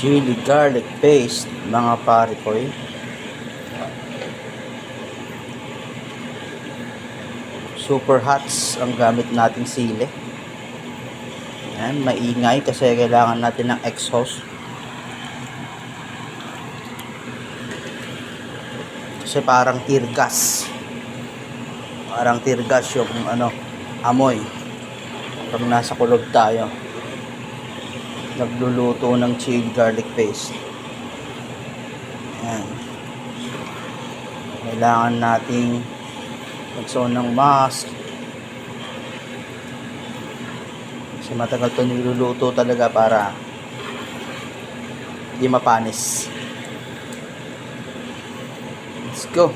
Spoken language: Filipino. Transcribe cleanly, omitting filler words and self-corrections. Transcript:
chili garlic paste, mga pare ko. Super hots ang gamit nating sili. Yan, maingay kasi kailangan natin ng exhaust. Kasi parang tear gas. Parang tear gas yung amoy. Pag nasa kulog tayo, nagluluto ng chili garlic paste. Yan. Kailangan nating magsuot ng mask. Kasi matagal ito niluluto talaga para hindi mapanis. Let's go.